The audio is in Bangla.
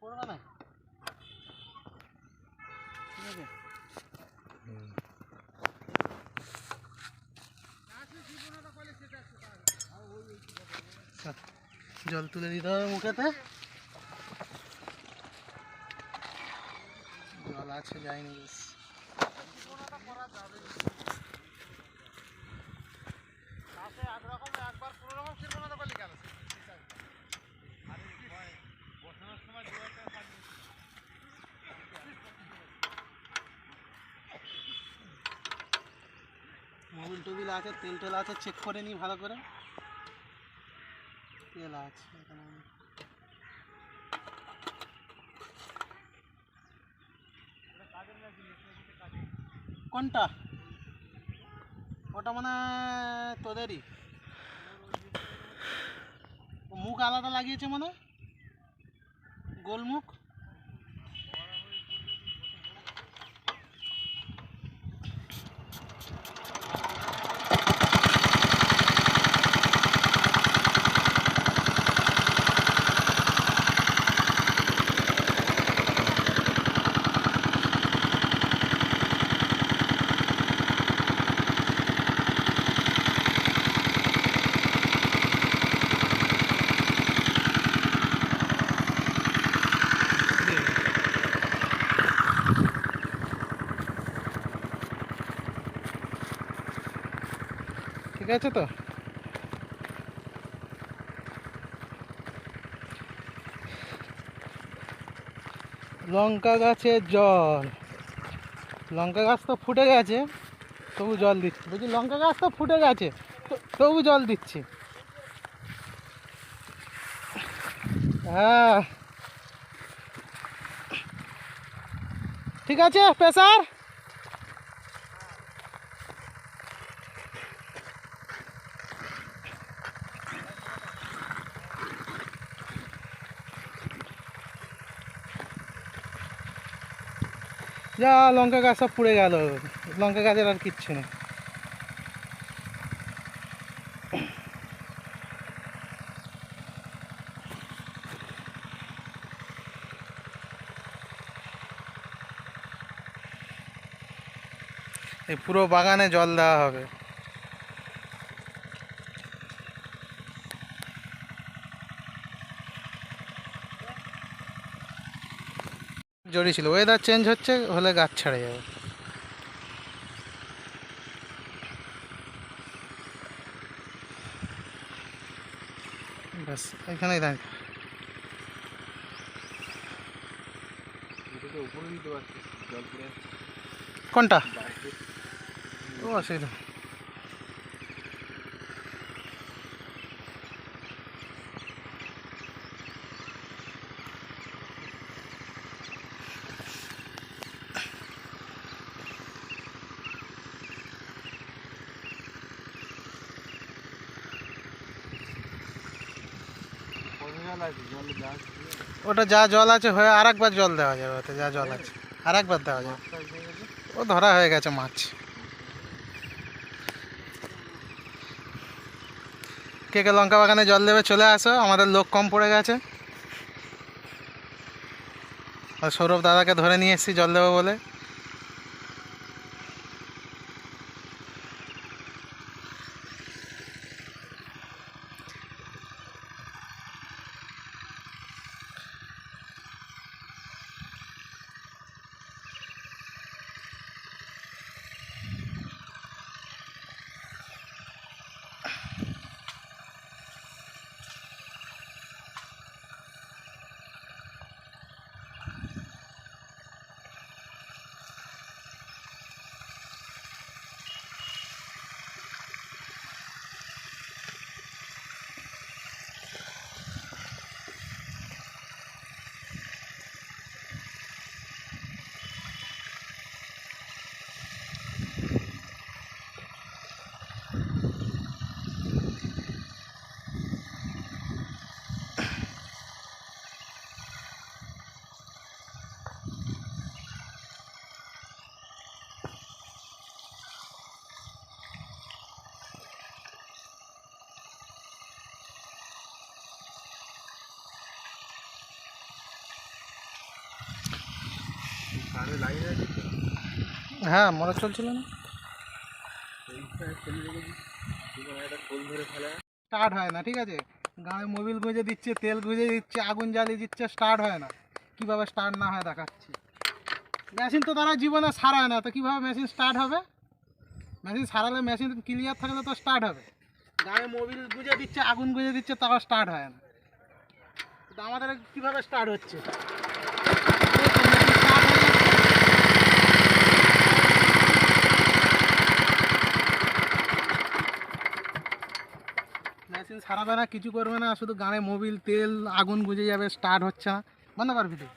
করবে না, ঠিক আছে। জল তুলে দিতে হবে মুখেতে, জল আছে যায়নি বেশ। মোবিল টোবিল আছে, তেল টেল আছে, চেক করে নিই ভালো করে। তেল আছে এখানে। কোনটা? ওটা মানে তোদেরই, মুখ আলাদা লাগিয়েছে মানে, গোলমুখ। ঠিক আছে তো? লঙ্কা গাছের জল, লঙ্কা গাছ তো ফুটে গেছে তবু জল দিচ্ছি। বলছি লঙ্কা গাছ তো ফুটে গেছে তবু জল দিচ্ছি। হ্যাঁ ঠিক আছে প্রেসার। যা লঙ্কা গাছ সব পুড়ে গেল, লঙ্কা গাছের আর কিচ্ছু নেই। এই পুরো বাগানে জল দেওয়া হবে। জড়ি ছিল, ওয়েদার চেঞ্জ হচ্ছে, হলে গাছ ছাড়ে যাবে। ব্যাস এখানেই দাঁড়িয়ে। কোনটা? ও অসুবিধা। ওটা যা জল আছে হয়ে আর একবার জল দেওয়া যাবে, ওতে যা জল আছে আর একবার দেওয়া যাবে। ও ধরা হয়ে গেছে মাছ। কে কে লঙ্কা বাগানে জল দেবে চলে আসো, আমাদের লোক কম পড়ে গেছে। আর সৌরভ দাদাকে ধরে নিয়ে এসেছি জল দেবো বলে। হ্যাঁ মোটর চলছিল না, স্টার্ট হয় না। ঠিক আছে, গাড়ি মোবিল গুঁজে দিচ্ছে, তেল গুঁজে দিচ্ছে, আগুন জ্বালিয়ে দিচ্ছে, স্টার্ট হয় না। কীভাবে স্টার্ট না হয় দেখাচ্ছি। মেশিন তো তারা জীবনে সারায় না, তো কীভাবে মেশিন স্টার্ট হবে? মেশিন সারালে, মেশিন ক্লিয়ার থাকলে তো স্টার্ট হবে। গায়ে মোবিল গুঁজে দিচ্ছে, আগুন গুঁজে দিচ্ছে, তাও স্টার্ট হয় না। তো আমাদের কীভাবে স্টার্ট হচ্ছে? মেশিন সারাবে না, কিছু করবে না, শুধু গাড়ি মোবিল তেল আগুন গুঁজে যাবে, স্টার্ট হচ্ছে না। বন্ধ কর ভিডিও।